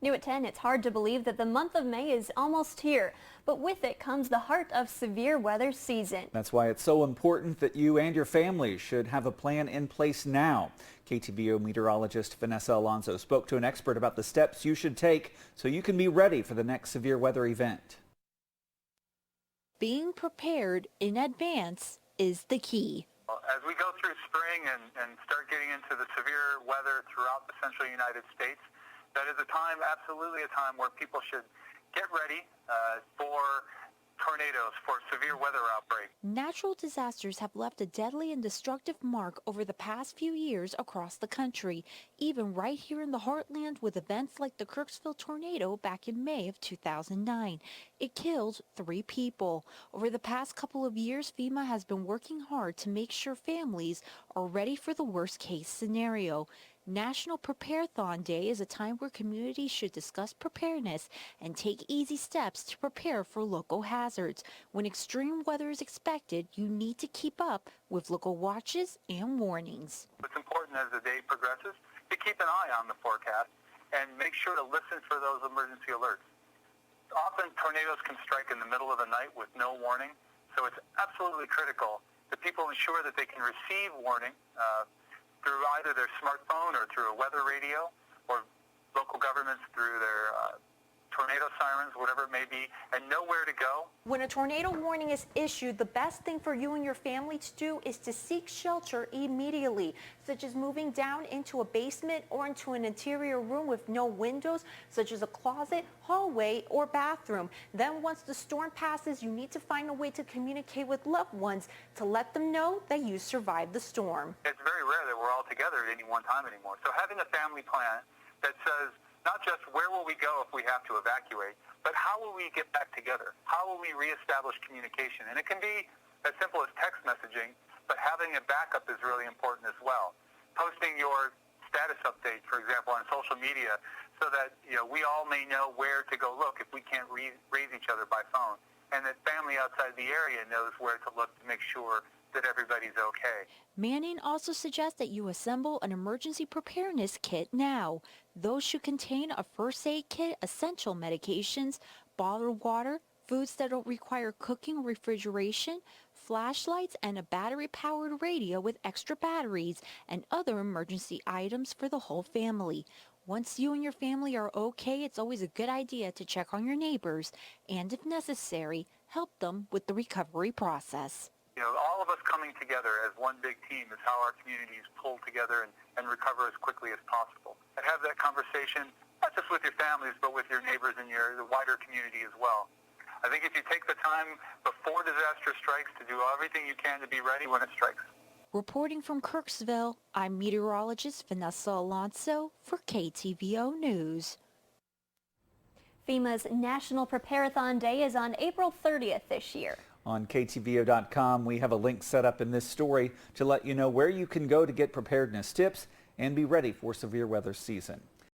New at 10, it's hard to believe that the month of May is almost here, but with it comes the heart of severe weather season. That's why it's so important that you and your family should have a plan in place now. KTVO meteorologist Vanessa Alonso spoke to an expert about the steps you should take so you can be ready for the next severe weather event. Being prepared in advance is the key. As we go through spring and start getting into the severe weather throughout the central United States, that is absolutely a time where people should get ready for tornadoes, for severe weather outbreaks. Natural disasters have left a deadly and destructive mark over the past few years across the country, even right here in the heartland with events like the Kirksville tornado back in May of 2009. It killed 3 people. Over the past couple of years, FEMA has been working hard to make sure families are ready for the worst case scenario. National PrepareAthon Day is a time where communities should discuss preparedness and take easy steps to prepare for local hazards. When extreme weather is expected, you need to keep up with local watches and warnings. It's important as the day progresses to keep an eye on the forecast and make sure to listen for those emergency alerts. Often tornadoes can strike in the middle of the night with no warning, so it's absolutely critical that people ensure that they can receive warning through either their smartphone or through a weather radio, or local governments through their tornado sirens, whatever it may be, and know where to go. When a tornado warning is issued, the best thing for you and your family to do is to seek shelter immediately, such as moving down into a basement or into an interior room with no windows, such as a closet, hallway, or bathroom. Then once the storm passes, you need to find a way to communicate with loved ones to let them know that you survived the storm. It's very rare that we're all together at any one time anymore. So having a family plan that says, not just where will we go if we have to evacuate, but how will we get back together? How will we reestablish communication? And it can be as simple as text messaging, but having a backup is really important as well. Posting your status update, for example, on social media so that we all may know where to go look if we can't raise each other by phone, and that family outside the area knows where to look to make sure that everybody's okay. Manning also suggests that you assemble an emergency preparedness kit now. Those should contain a first aid kit, essential medications, bottled water, foods that don't require cooking or refrigeration, flashlights, and a battery-powered radio with extra batteries, and other emergency items for the whole family. Once you and your family are okay, it's always a good idea to check on your neighbors and, if necessary, help them with the recovery process. All of us coming together as one big team is how our communities pull together and recover as quickly as possible. And have that conversation, not just with your families, but with your neighbors and the wider community as well. I think if you take the time before disaster strikes to do everything you can to be ready when it strikes. Reporting from Kirksville, I'm meteorologist Vanessa Alonso for KTVO News. FEMA's National PrepareAthon Day is on April 30th this year. On KTVO.com, we have a link set up in this story to let you know where you can go to get preparedness tips and be ready for severe weather season.